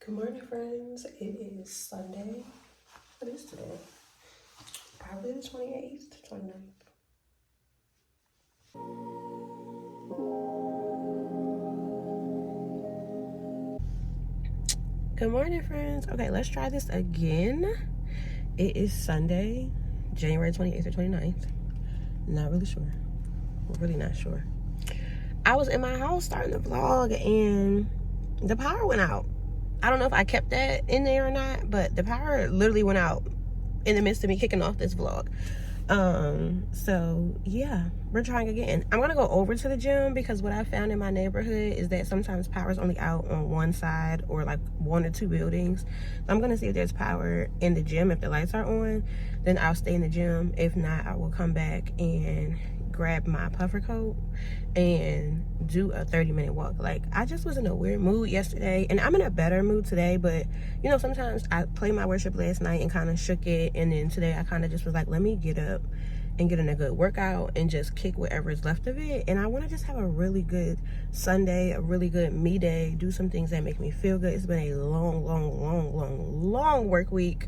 Good morning, friends. It is Sunday. What is today? Probably the 28th, 29th. Good morning, friends. Okay, let's try this again. It is Sunday, January 28th or 29th. Not really sure. Really not sure. I was in my house starting the vlog and the power went out. I don't know if I kept that in there or not, but the power literally went out in the midst of me kicking off this vlog. So yeah, we're trying again. I'm gonna go over to the gym because what I found in my neighborhood is that sometimes power's only out on one side or like one or two buildings. So I'm gonna see if there's power in the gym. If the lights are on, then I'll stay in the gym. If not, I will come back and grab my puffer coat and do a 30-minute walk. Like, I just was in a weird mood yesterday and I'm in a better mood today, but you know, sometimes I played my worship last night and kind of shook it, and then today I kind of just was like, let me get up and get in a good workout and just kick whatever is left of it. And I want to just have a really good Sunday, a really good me day, do some things that make me feel good. It's been a long work week.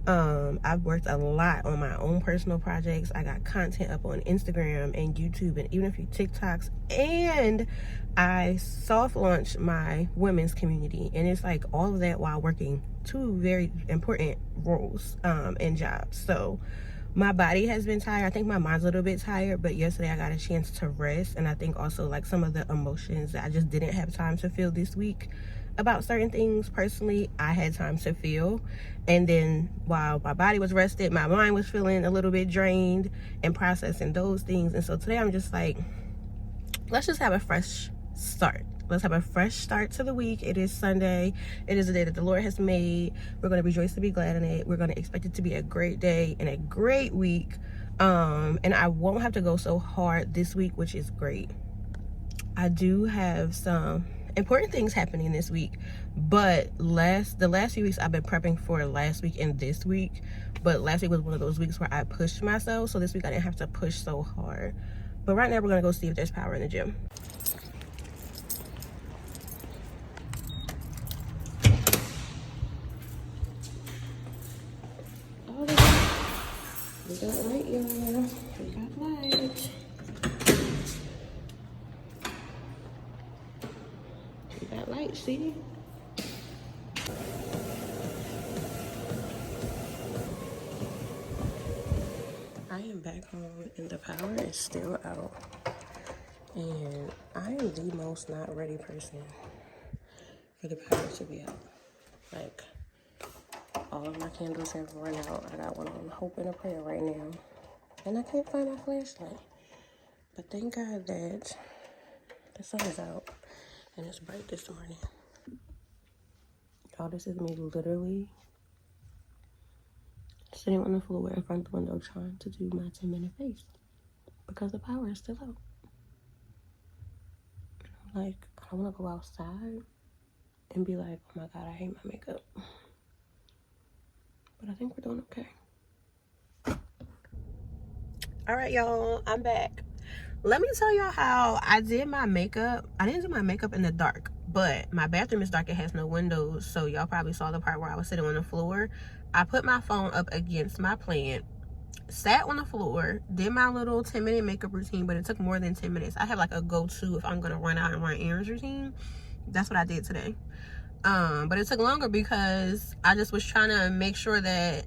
I've worked a lot on my own personal projects. I got content up on Instagram and YouTube and even a few TikToks, and I soft launched my women's community, and it's like all of that while working two very important roles and jobs. So my body has been tired. I think my mind's a little bit tired, but yesterday I got a chance to rest, and I think also like some of the emotions that I just didn't have time to feel this week about certain things personally, I had time to feel. And then while my body was rested, my mind was feeling a little bit drained and processing those things. And so today I'm just like, let's just have a fresh start. Let's have a fresh start to the week. It is Sunday. It is a day that the Lord has made. We're going to rejoice to be glad in it. We're going to expect it to be a great day and a great week. And I won't have to go so hard this week, which is great. I do have some important things happening this week, but the last few weeks I've been prepping for last week and this week, but last week was one of those weeks where I pushed myself, so this week I didn't have to push so hard. But right now we're gonna go see if there's power in the gym. Oh, we got light, y'all. We got light. That light, see? I am back home and the power is still out. And I am the most not ready person for the power to be out. Like, all of my candles have run out. I got one on hope and a prayer right now. And I can't find my flashlight. But thank God that the sun is out and it's bright this morning. Y'all, this is me literally sitting on the floor in front of the window trying to do my 10-minute face because the power is still out. I'm like, I don't want to go outside and be like, oh my God, I hate my makeup. But I think we're doing okay. All right, y'all, I'm back. Let me tell y'all how I did my makeup. I didn't do my makeup in the dark, but my bathroom is dark. It has no windows, so y'all probably saw the part where I was sitting on the floor. I put my phone up against my plant, sat on the floor, did my little 10-minute makeup routine, but it took more than 10 minutes. I have like a go-to if I'm gonna run out and run errands routine. That's what I did today. But it took longer because I just was trying to make sure that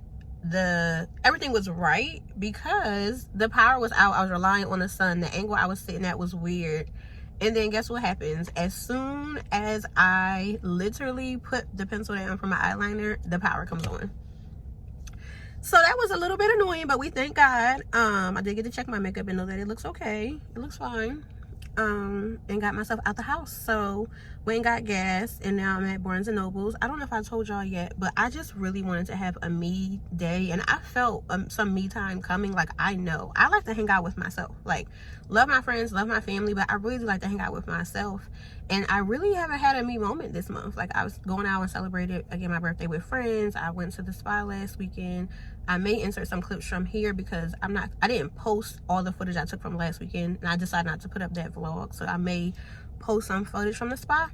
everything was right because the power was out. I was relying on the sun. The angle I was sitting at was weird. And then guess what happens? As soon as I literally put the pencil down for my eyeliner, the power comes on. So that was a little bit annoying, but we thank God. I did get to check my makeup and know that it looks okay. It looks fine. And got myself out the house. So went and got gas, and now I'm at Barnes and Nobles. I don't know if I told y'all yet, but I just really wanted to have a me day, and I felt some me time coming. Like, I know I like to hang out with myself. Like, love my friends, love my family, but I really do like to hang out with myself. And I really haven't had a me moment this month. Like, I was going out and celebrated again my birthday with friends. I went to the spa last weekend. I may insert some clips from here because I didn't post all the footage I took from last weekend, and I decided not to put up that vlog, so I may post some footage from the spa.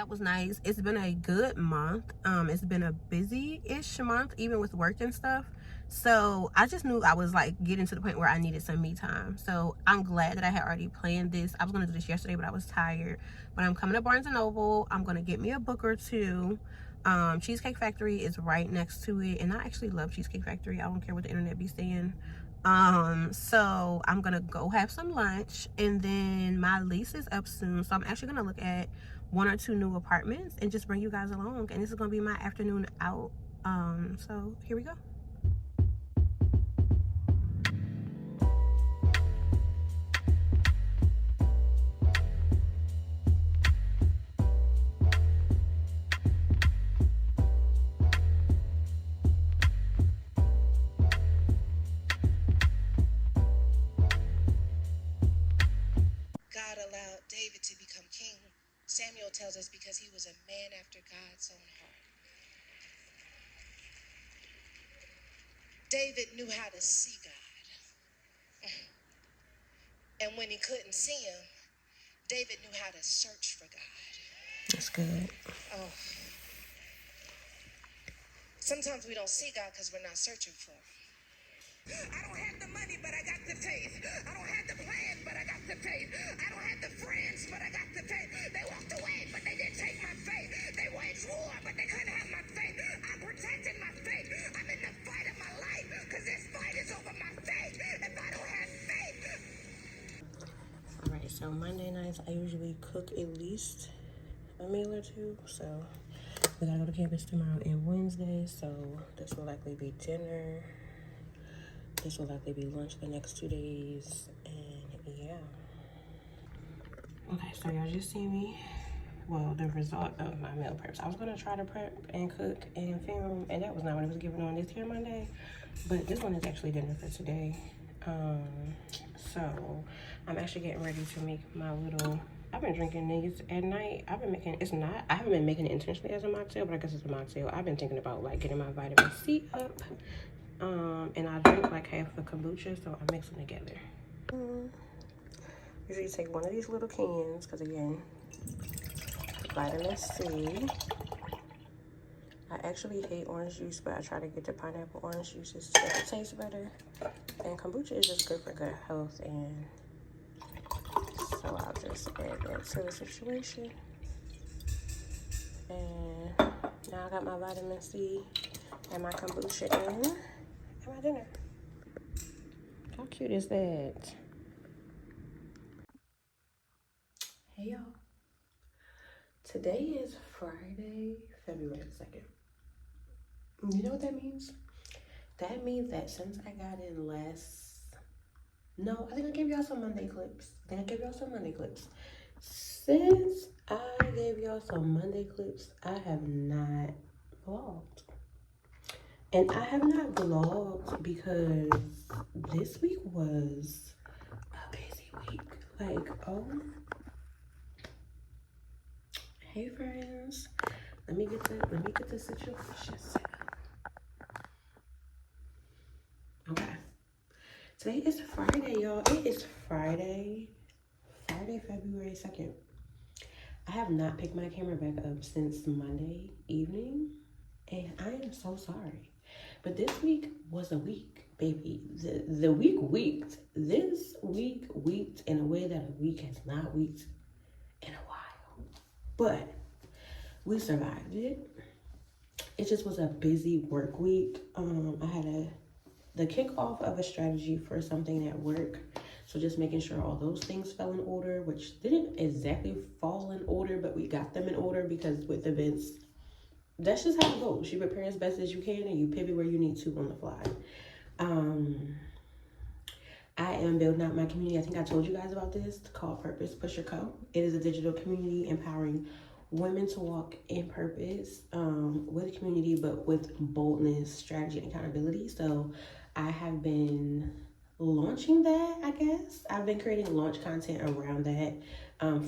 that was nice. It's been a good month. It's been a busy-ish month, even with work and stuff. So I just knew I was like getting to the point where I needed some me time. So I'm glad that I had already planned this. I was gonna do this yesterday, but I was tired. But I'm coming to Barnes and Noble. I'm gonna get me a book or two. Cheesecake Factory is right next to it, and I actually love Cheesecake Factory. I don't care what the internet be saying. So I'm gonna go have some lunch, and then my lease is up soon, so I'm actually gonna look at 1 or 2 new apartments and just bring you guys along, and this is gonna be my afternoon out. So here we go. God allowed David to become king. Samuel tells us because he was a man after God's own heart. David knew how to see God. And when he couldn't see him, David knew how to search for God. That's good. Oh. Sometimes we don't see God because we're not searching for him. I don't have the money, but I got the faith. I don't have the plan, but I got the faith. I don't have the friends, but I got the faith. They walked away, but they didn't take my faith. They waged war, but they couldn't have my faith. I protected my faith. I'm in the fight of my life because this fight is over my faith. If I don't have faith. All right, so Monday nights I usually cook at least a meal or two. So we gotta go to campus tomorrow and Wednesday, so this will likely be dinner. This will likely be lunch the next 2 days, and yeah. Okay, so y'all just see me. Well, the result of my meal preps. I was gonna try to prep and cook and film, and that was not what it was given on this here Monday. But this one is actually dinner for today. So I'm actually getting ready to make my little. I've been drinking these at night. I haven't been making it intentionally as a mocktail, but I guess it's a mocktail. I've been thinking about like getting my vitamin C up. And I drink like half a kombucha, so I mix them together. Usually take one of these little cans, because again, vitamin C. I actually hate orange juice, but I try to get the pineapple orange juices to make it taste better. And kombucha is just good for gut health, and so I'll just add that to the situation. And now I got my vitamin C and my kombucha in, and my dinner. How cute is that? Hey y'all. Today is Friday, February 2nd. You know what that means? That means that since I got in I think I gave y'all some Monday clips. Since I gave y'all some Monday clips, I have not vlogged. And I have not vlogged because this week was a busy week. Like, hey friends. Let me get the situation set up. Okay. Today is Friday, y'all. It is Friday, February 2nd. I have not picked my camera back up since Monday evening, and I am so sorry. But this week was a week, baby. The week weeked. This week weeked in a way that a week has not weeked in a while. But we survived it. It just was a busy work week. I had the kickoff of a strategy for something at work. So just making sure all those things fell in order, which didn't exactly fall in order, but we got them in order because with events, that's just how it goes. You prepare as best as you can and you pivot where you need to on the fly. I am building out my community. I think I told you guys about this, called Purpose Pusher Co. It is a digital community empowering women to walk in purpose with community, but with boldness, strategy, and accountability. So I have been launching that, I guess. I've been creating launch content around that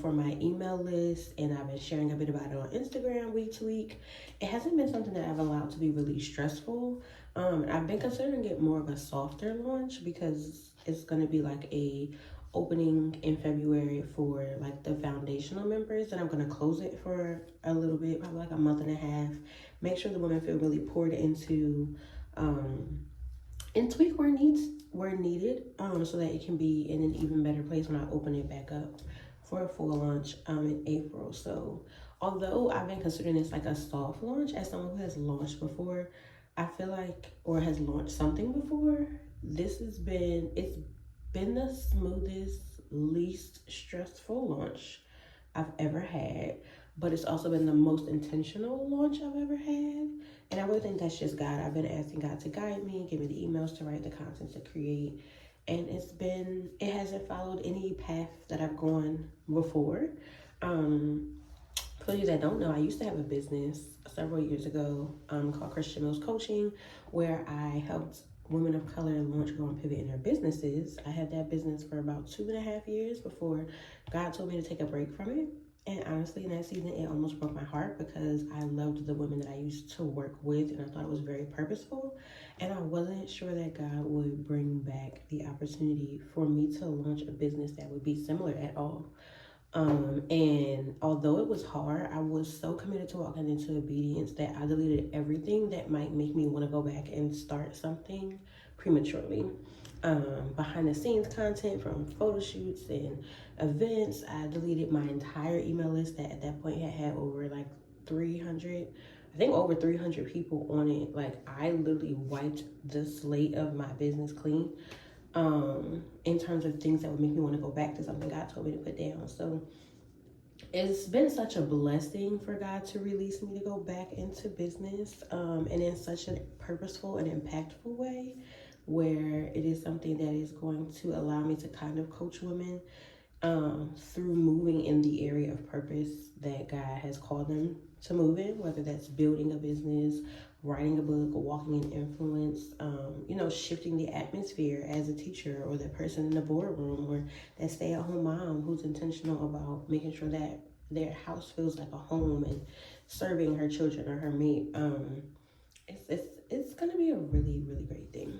for my email list, and I've been sharing a bit about it on Instagram week to week. It hasn't been something that I've allowed to be really stressful. I've been considering it more of a softer launch because it's going to be like a opening in February for like the foundational members. Then I'm gonna close it for a little bit, probably like a month and a half. Make sure the women feel really poured into, and tweak where needed, so that it can be in an even better place when I open it back up for a full launch in April. So although I've been considering this like a soft launch, as someone who has launched before, I feel like, or has launched something before, it's been the smoothest, least stressful launch I've ever had, but it's also been the most intentional launch I've ever had. And I really think that's just God. I've been asking God to guide me, give me the emails to write, the content to create. And it hasn't followed any path that I've gone before. For you that don't know, I used to have a business several years ago called Christian Mills Coaching, where I helped women of color launch, grow, and pivot in their businesses. I had that business for about 2.5 years before God told me to take a break from it. And honestly, in that season, it almost broke my heart because I loved the women that I used to work with, and I thought it was very purposeful. And I wasn't sure that God would bring back the opportunity for me to launch a business that would be similar at all. And although it was hard, I was so committed to walking into obedience that I deleted everything that might make me want to go back and start something prematurely. Behind the scenes content from photo shoots and events, I deleted my entire email list that at that point had over like 300, I think over 300 people on it. Like, I literally wiped the slate of my business clean. In terms of things that would make me want to go back to something God told me to put down. So it's been such a blessing for God to release me to go back into business, and in such a purposeful and impactful way, where it is something that is going to allow me to kind of coach women through moving in the area of purpose that God has called them to move in, whether that's building a business, writing a book, or walking in influence, shifting the atmosphere as a teacher, or that person in the boardroom, or that stay-at-home mom who's intentional about making sure that their house feels like a home and serving her children or her mate. It's gonna be a really, really great thing.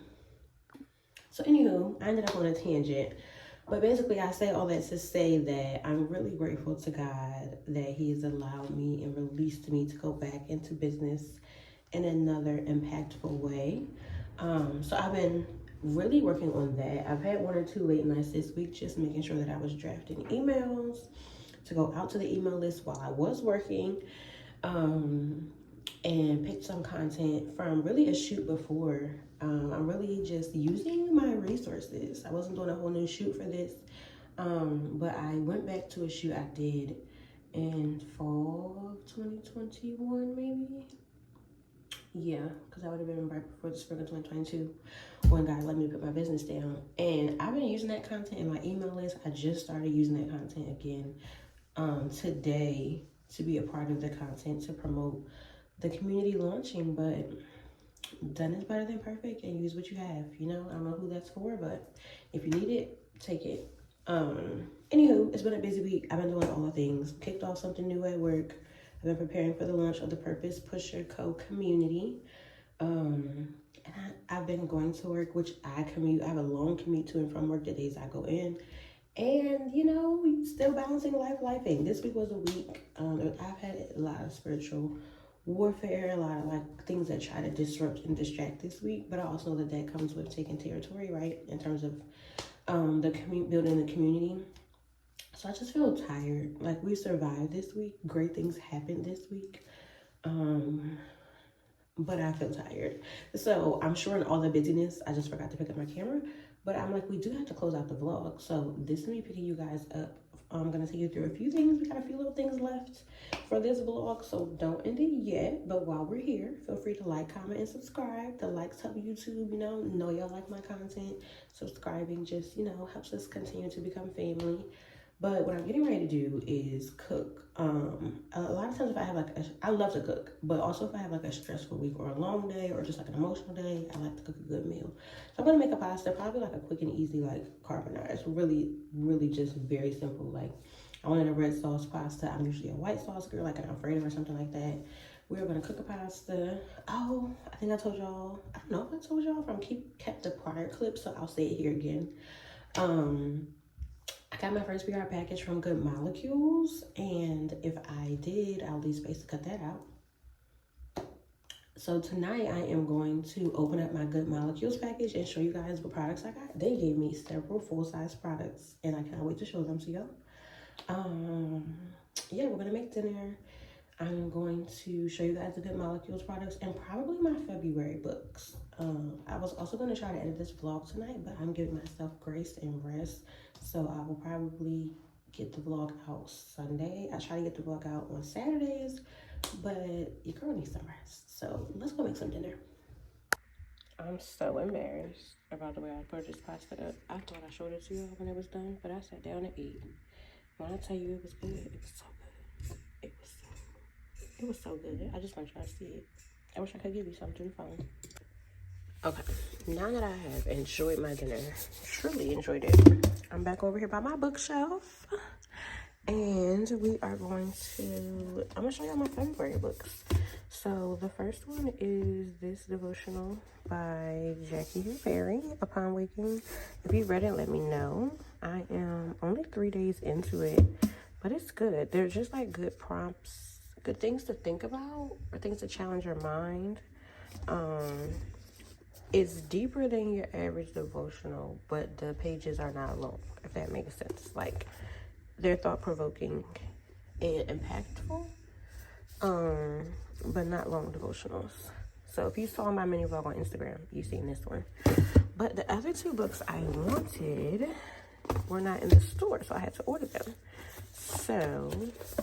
So anywho, I ended up on a tangent. But basically, I say all that to say that I'm really grateful to God that He has allowed me and released me to go back into business in another impactful way. So I've been really working on that. I've had 1 or 2 late nights this week, just making sure that I was drafting emails to go out to the email list while I was working, and picked some content from really a shoot before. I'm really just using my resources. I wasn't doing a whole new shoot for this, but I went back to a shoot I did in fall of 2021, maybe. Yeah, because that would have been right before the spring of 2022 when God let me put my business down. And I've been using that content in my email list. I just started using that content again today to be a part of the content to promote the community launching. But done is better than perfect, and use what you have. I don't know who that's for, but if you need it, take it. Anywho, it's been a busy week. I've been doing all the things. Kicked off something new at work. I've been preparing for the launch of the Purpose Pusher Co community. And I've been going to work, which I commute. I have a long commute to and from work the days I go in. And, still balancing lifing. This week was a week. I've had a lot of spiritual warfare, a lot of things that try to disrupt and distract this week. But I also know that comes with taking territory, right? In terms of building the community. So I just feel tired. Like, we survived this week. Great things happened this week. But I feel tired. So I'm sure in all the busyness, I just forgot to pick up my camera. But I'm like, we do have to close out the vlog. So this is me picking you guys up. I'm going to take you through a few things. We got a few little things left for this vlog. So don't end it yet. But while we're here, feel free to like, comment, and subscribe. The likes help YouTube, know y'all like my content. Subscribing just, helps us continue to become family. But what I'm getting ready to do is cook. A lot of times if I have I love to cook, but also if I have a stressful week or a long day or just an emotional day, I like to cook a good meal. So I'm gonna make a pasta, probably a quick and easy carbonara. It's really, really just very simple. I wanted a red sauce pasta. I'm usually a white sauce girl, like an Alfredo or something like that. We're gonna cook a pasta. Oh, I think I told y'all, I don't know if I told y'all from kept the prior clip, so I'll say it here again. I got my first PR package from Good Molecules, and if I did, I'll leave space to cut that out. So tonight I am going to open up my Good Molecules package and show you guys what products I got. They gave me several full-size products, and I can't wait to show them to y'all. Yeah, we're gonna make dinner. I'm going to show you guys the Good Molecules products and probably my February books. I was also going to try to edit this vlog tonight, but I'm giving myself grace and rest. So I will probably get the vlog out Sunday. I try to get the vlog out on Saturdays, but your girl needs some rest. So let's go make some dinner. I'm so embarrassed about the way I put this pasta up. I thought I showed it to you when it was done, but I sat down and ate. When I tell you it was good, it was so good. It was so good. I just want y'all to see it. I wish I could give you something through the phone. Okay, now that I have enjoyed my dinner, truly enjoyed it, I'm back over here by my bookshelf. And we are going to, I'm going to show y'all my February books. So the first one is this devotional by Jackie Hill Perry, Upon Waking. If you read it, let me know. I am only 3 days into it, but it's good. They're just like good prompts, good things to think about, or things to challenge your mind. It's deeper than your average devotional, but the pages are not long, if that makes sense. Like, they're thought-provoking and impactful, but not long devotionals. So if you saw my mini vlog on Instagram, you've seen this one. But the other two books I wanted were not in the store, so I had to order them. So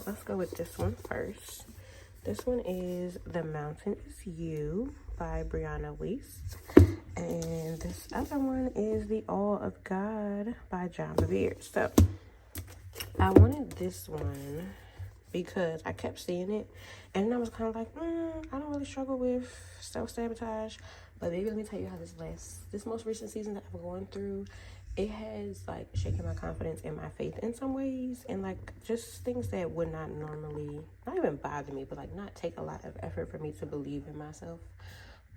let's go with this one first. This one is The Mountain Is You by Brianna Wiest. And this other one is The Awe of God by John Bevere. So I wanted this one because I kept seeing it, and I was kind of like, I don't really struggle with self-sabotage, but maybe let me tell you how this most recent season that I've gone through, it has like shaken my confidence and my faith in some ways, and like just things that would not normally, not even bother me, but like not take a lot of effort for me to believe in myself,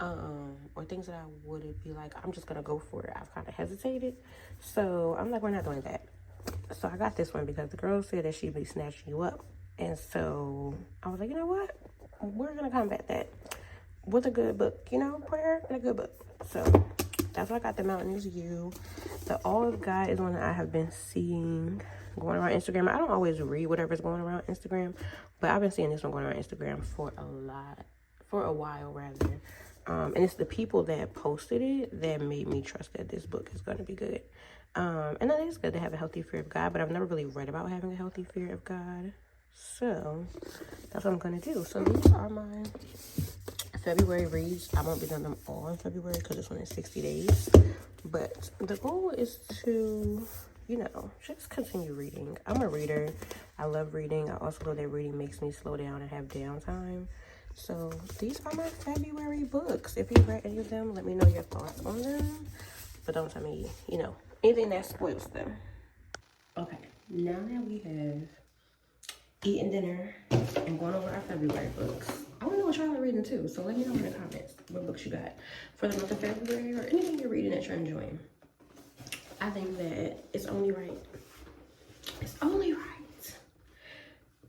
or things that I would be like, I'm just gonna go for it. I've kind of hesitated, so I'm like, we're not doing that. So I got this one because the girl said that she'd be snatching you up. And so I was like, you know what? We're going to combat that with a good book, you know, prayer and a good book. So that's what I got. The Mountain Is You. The Awe of God is one that I have been seeing going around Instagram. I don't always read whatever's going around Instagram, but I've been seeing this one going around Instagram for a while rather. And it's the people that posted it that made me trust that this book is going to be good. And that is good to have a healthy fear of God, but I've never really read about having a healthy fear of God. So that's what I'm going to do. So these are my February reads. I won't be done them all in February because this one is 60 days. But the goal is to, you know, just continue reading. I'm a reader. I love reading. I also know that reading makes me slow down and have downtime. So these are my February books. If you read any of them, let me know your thoughts on them. But don't tell me, you know, anything that spoils them. Okay, now that we have eaten dinner and going over our February books, I want to know what y'all are reading too. So let me know in the comments what books you got for the month of February or anything you're reading that you're enjoying. I think that it's only right. It's only right.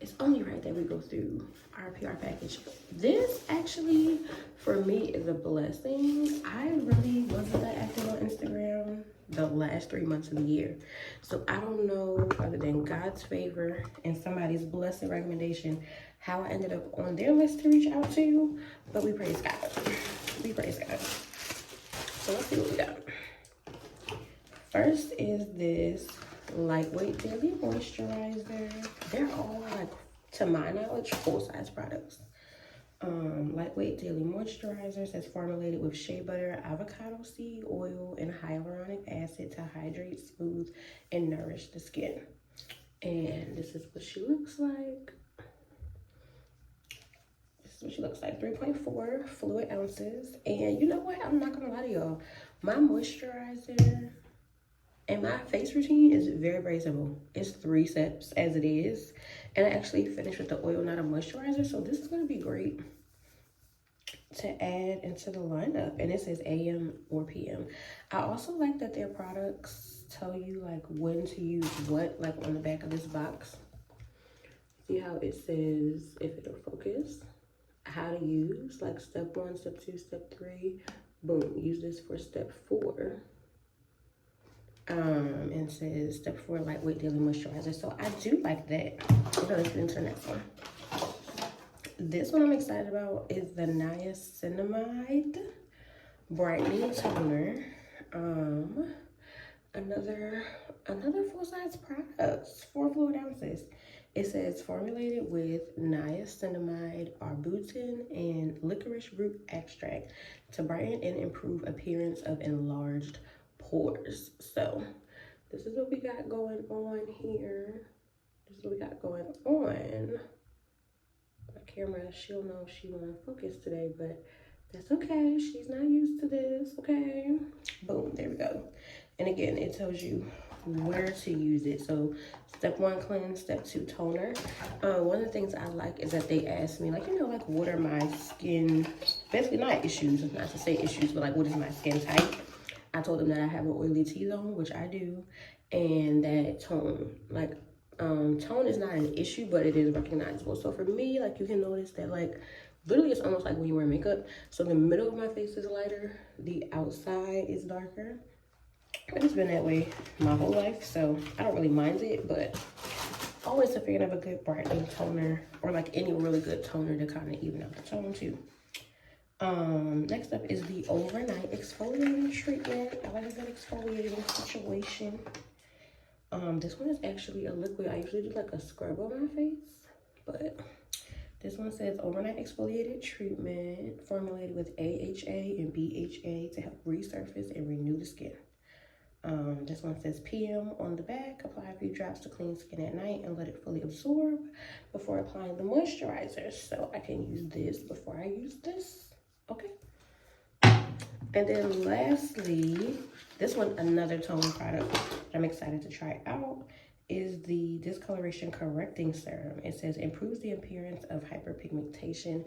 It's only right that we go through our PR package. This actually, for me, is a blessing. I really wasn't that active on Instagram the last 3 months of the year. So I don't know, other than God's favor and somebody's blessing recommendation, how I ended up on their list to reach out to you. But we praise God. We praise God. So let's see what we got. First is this lightweight daily moisturizer. They're all, like, to my knowledge, full-size products. Lightweight daily moisturizer says formulated with shea butter, avocado seed oil, and hyaluronic acid to hydrate, smooth, and nourish the skin. And this is what she looks like. This is what she looks like. 3.4 fluid ounces. And you know what? I'm not gonna lie to y'all. My moisturizer and my face routine is very, very simple. It's 3 steps as it is. And I actually finished with the oil, not a moisturizer. So this is going to be great to add into the lineup. And it says AM or PM. I also like that their products tell you like when to use what, like on the back of this box. See how it says, if it'll focus, how to use, like step 1, step 2, step 3. Boom, use this for step 4. And says step 4, lightweight daily moisturizer. So I do like that. Okay, let's get into the next one. This one I'm excited about is the Niacinamide Brightening Toner. Another full-size product, 4 fluid ounces. It says formulated with niacinamide, arbutin, and licorice root extract to brighten and improve appearance of enlarged pores. So this is what we got going on here. This is what we got going on. My camera, she'll know she wanna focus today, but that's okay. She's not used to this, okay? Boom, there we go. And again, it tells you where to use it. So step 1, cleanse, step 2, toner. One of the things I like is that they ask me, like, you know, like what are my skin, basically not issues, not to say issues, but like what is my skin type? I told them that I have an oily T-zone, which I do, and that tone, like tone is not an issue, but it is recognizable. So for me, like you can notice that like literally it's almost like when you wear makeup. So the middle of my face is lighter, the outside is darker. And it's been that way my whole life, so I don't really mind it, but always a fan of a good brightening toner, or like any really good toner to kind of even out the tone too. Next up is the overnight exfoliating treatment. I like a good exfoliating situation. This one is actually a liquid. I usually do like a scrub on my face, but this one says overnight exfoliated treatment formulated with AHA and BHA to help resurface and renew the skin. This one says PM on the back. Apply a few drops to clean skin at night and let it fully absorb before applying the moisturizer. So I can use this before I use this. Okay. And then lastly, this one, another tone product that I'm excited to try out, is the Discoloration Correcting Serum. It says improves the appearance of hyperpigmentation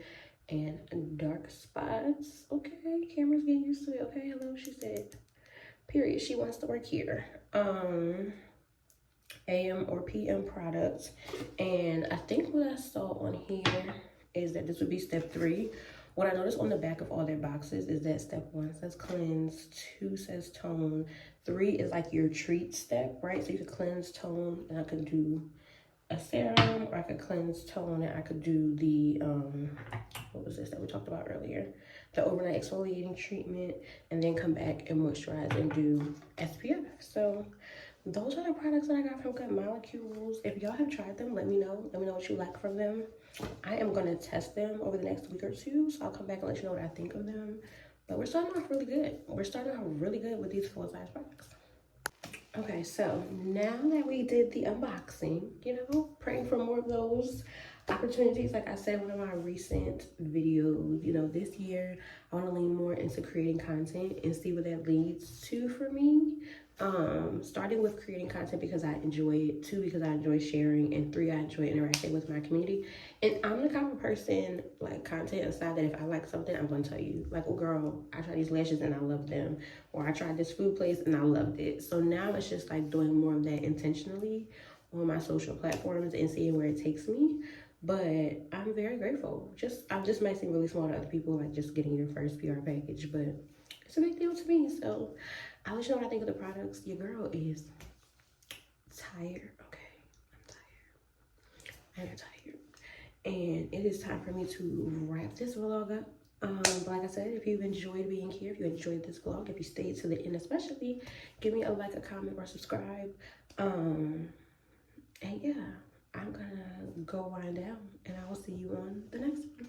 and dark spots. Okay, camera's getting used to it. Okay, hello, she said. Period. She wants to work here. AM or PM products. And I think what I saw on here is that this would be step 3. What I noticed on the back of all their boxes is that step 1 says cleanse, 2 says tone, 3 is like your treat step, right? So you could cleanse, tone, and I could do a serum, or I could cleanse, tone, and I could do the, what was this that we talked about earlier? The overnight exfoliating treatment, and then come back and moisturize and do SPF. So those are the products that I got from Good Molecules. If y'all have tried them, let me know. Let me know what you like from them. I am going to test them over the next week or 2, so I'll come back and let you know what I think of them. But we're starting off really good. We're starting off really good with these full-size products. Okay, so now that we did the unboxing, you know, praying for more of those opportunities. Like I said in one of my recent videos, you know, this year I want to lean more into creating content and see what that leads to for me. Starting with creating content because I enjoy it, 2 because I enjoy sharing, and 3 I enjoy interacting with my community. And I'm the kind of person, like content aside, that if I like something, I'm gonna tell you, like, oh girl, I tried these lashes and I love them, or I tried this food place and I loved it. So now it's just like doing more of that intentionally on my social platforms and seeing where it takes me. But I'm very grateful. I'm just might seem really small to other people, like just getting your first PR package, but it's a big deal to me. So I'll let you know what I think of the products. Your girl is tired. Okay, I'm tired. And it is time for me to wrap this vlog up. But like I said, if you've enjoyed being here, if you enjoyed this vlog, if you stayed to the end especially, give me a like, a comment, or subscribe. And yeah, I'm gonna go wind down, and I will see you on the next one.